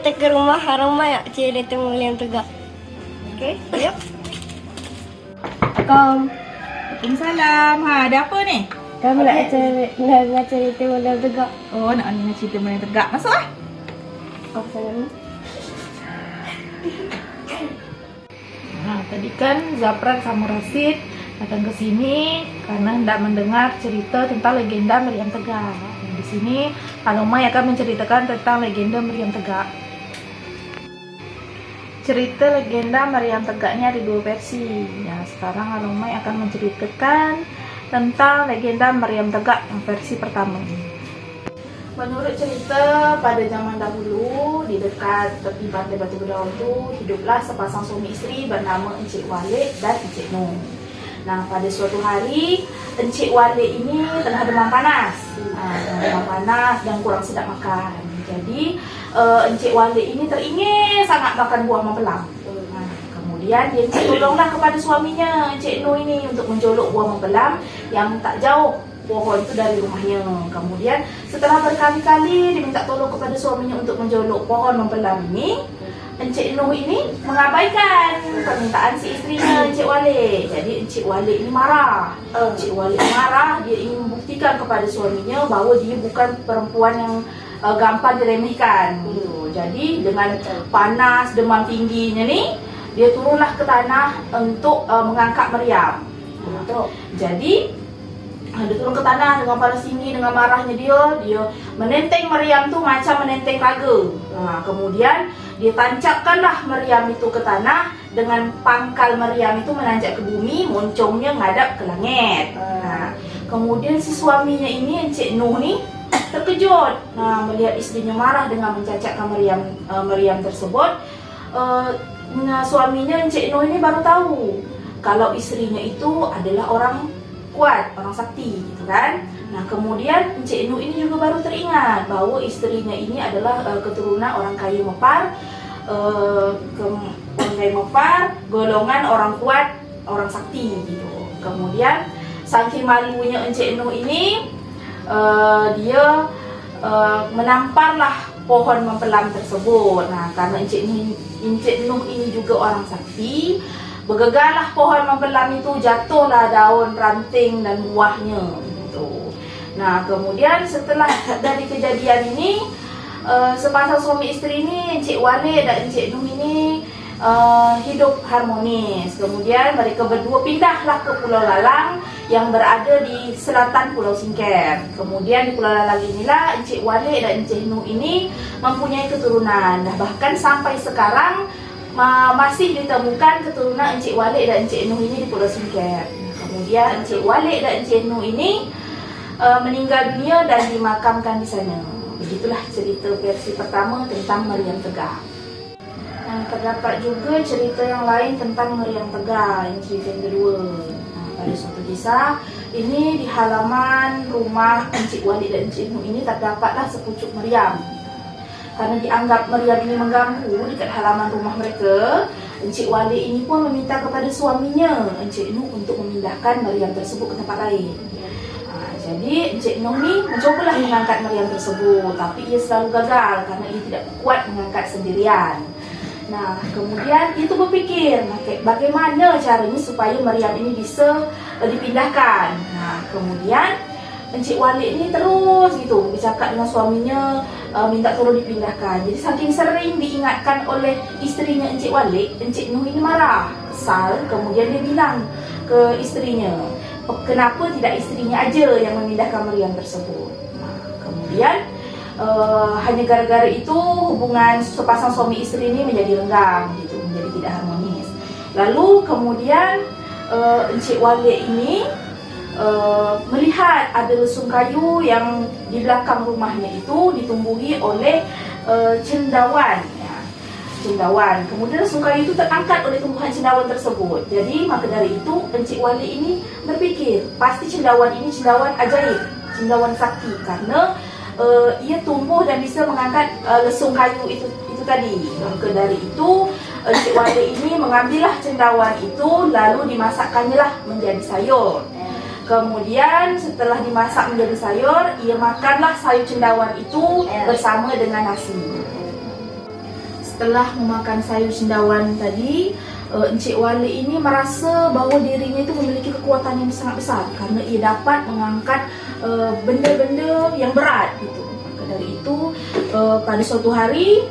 kita ke rumah Haroma ya, Cik dia temu yang tegak. Okey, yuk. Kom. Waalaikumsalam. Ada apa ni? Kamu nak cerita yang tegak. Oh, nak cerita benda yang tegak. Masuk lah. Apa sana? Tadi kan Zafran sama Rasid datang ke sini karena hendak mendengar cerita tentang legenda Meriam Tegak. Dan di sini Alomai akan menceritakan tentang legenda Meriam Tegak. Cerita legenda Meriam Tegaknya ada dua versi. Ya, sekarang Alomai akan menceritakan tentang legenda Meriam Tegak yang versi pertama. Menurut cerita, pada zaman dahulu di dekat tepi pantai Batu Bedaun itu hiduplah sepasang suami isteri bernama Encik Walid dan Encik Noh. Nah, pada suatu hari Encik Walid ini tengah demam panas. Demam panas dan kurang sedap makan. Jadi Encik Walid ini teringin sangat makan buah mempelam. Kemudian dia tolonglah kepada suaminya Encik Noh ini untuk menjolok buah mempelam yang tak jauh pohon itu dari rumahnya. Kemudian setelah berkali-kali diminta tolong kepada suaminya untuk menjolok pohon mempelam ini, Encik Noh ini mengabaikan permintaan si isterinya Encik Walid. Jadi Encik Walid ini marah. Encik Walid marah, dia ingin membuktikan kepada suaminya bahawa dia bukan perempuan yang gampang diremehkan. Jadi dengan panas, demam tingginya ni, dia turunlah ke tanah untuk mengangkat Meriam. Jadi dia turun ke tanah dengan panas tinggi, dengan marahnya dia menenteng Meriam tu macam menenteng raga. Kemudian dia tancapkanlah Meriam itu ke tanah dengan pangkal Meriam itu menanjak ke bumi, moncongnya ngadap ke langit. Kemudian si suaminya ini, Encik Noh ni, terkejut melihat isterinya marah dengan mencacatkan Meriam tersebut. Suaminya Encik Noh ini baru tahu kalau isterinya itu adalah orang kuat, orang sakti gitu kan. Nah, kemudian Encik Noh ini juga baru teringat bahawa isterinya ini adalah keturunan orang kaya Mepar, golongan orang kuat, orang sakti gitu. Kemudian saking malunya Encik Noh ini, dia menamparlah pohon mempelam tersebut. Nah, karena Encik Noh ini juga orang sakti, bergegarlah pohon mempelam itu, jatuhlah daun, ranting dan buahnya gitu. Nah, kemudian setelah dari kejadian ini, sepasang suami isteri ini, Encik Walid dan Encik Noh ini hidup harmonis. Kemudian mereka berdua pindahlah ke Pulau Lalang yang berada di selatan Pulau Singkep. Kemudian di Pulau Lalang inilah Encik Walid dan Encik Noh ini mempunyai keturunan. Nah, bahkan sampai sekarang masih ditemukan keturunan Encik Walid dan Encik Noh ini di Pulau Singkep. Kemudian Encik Walid dan Encik Noh ini meninggal dunia dan dimakamkan di sana. Begitulah cerita versi pertama tentang Meriam Tegak. Terdapat juga cerita yang lain tentang Meriam Tegak, yang cerita yang kedua. Pada suatu kisah, ini di halaman rumah Encik Walid dan Encik Noh ini terdapatlah sepucuk Meriam. Karena dianggap Meriam ini mengganggu dekat halaman rumah mereka, Encik Walid ini pun meminta kepada suaminya Encik Noh untuk memindahkan Meriam tersebut ke tempat lain. Jadi Encik Noh ni mencobalah mengangkat Meriam tersebut, tapi ia selalu gagal karena ia tidak kuat mengangkat sendirian. Nah, kemudian itu berfikir bagaimana caranya supaya Meriam ini bisa dipindahkan. Nah, kemudian Encik Walid ni terus gitu bercakap dengan suaminya, minta tolong dipindahkan. Jadi saking sering diingatkan oleh isterinya Encik Walid, Encik Noh ini marah, kesal. Kemudian dia bilang ke isterinya, kenapa tidak isterinya aja yang memindahkan Meriam tersebut. Kemudian hanya gara-gara itu hubungan sepasang suami isteri ini menjadi renggang gitu, menjadi tidak harmonis. Lalu kemudian Encik Walid ini melihat ada lesung kayu yang di belakang rumahnya itu ditumbuhi oleh cendawan. Cendawan. Kemudian lesung kayu itu terangkat oleh tumbuhan cendawan tersebut. Jadi maka dari itu Encik Walid ini berfikir pasti cendawan ini cendawan ajaib, cendawan sakti, karena ia tumbuh dan bisa mengangkat lesung kayu itu tadi. Maka dari itu Encik Walid ini mengambillah cendawan itu lalu dimasakkannya lah menjadi sayur. Kemudian setelah dimasak menjadi sayur, ia makanlah sayur cendawan itu bersama dengan nasi. setelah memakan sayur cendawan tadi, Encik Wale ini merasa bahawa dirinya itu memiliki kekuatan yang sangat besar karena ia dapat mengangkat benda-benda yang berat gitu. Maka dari itu pada suatu hari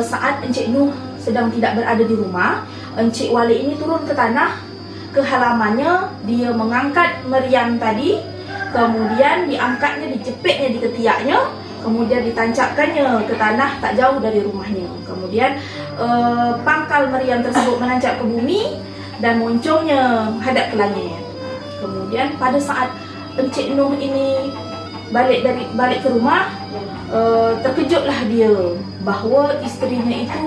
saat Encik Nuh sedang tidak berada di rumah, Encik Wale ini turun ke tanah ke halamannya. Dia mengangkat meriam tadi, kemudian diangkatnya, dijepitnya di ketiaknya, kemudian ditancapkannya ke tanah tak jauh dari rumahnya. Kemudian pangkal meriam tersebut menancap ke bumi dan moncongnya hadap ke langit. Kemudian pada saat Encik Nuh ini balik ke rumah, terkejutlah dia bahawa isterinya itu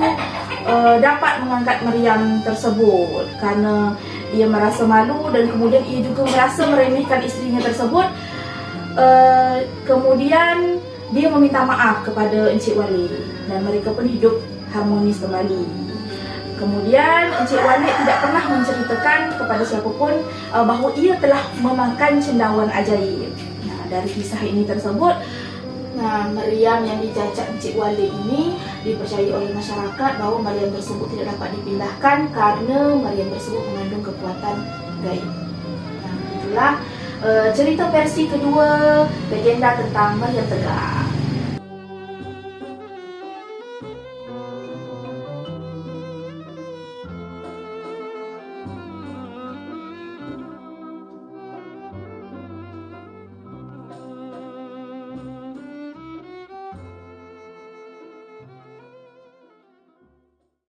dapat mengangkat meriam tersebut kerana ia merasa malu dan kemudian ia juga merasa meremehkan isterinya tersebut. Kemudian dia meminta maaf kepada Encik Wale dan mereka pun hidup harmonis kembali. Kemudian Encik Wale tidak pernah menceritakan kepada siapapun bahawa ia telah memakan cendawan ajaib. Nah, dari kisah ini tersebut, meriam yang dicacat Encik Wale ini dipercayai oleh masyarakat bahawa meriam tersebut tidak dapat dipindahkan karena meriam tersebut mengandung kekuatan gaib. Nah, itulah cerita versi kedua legenda tentang Meriam Tegak.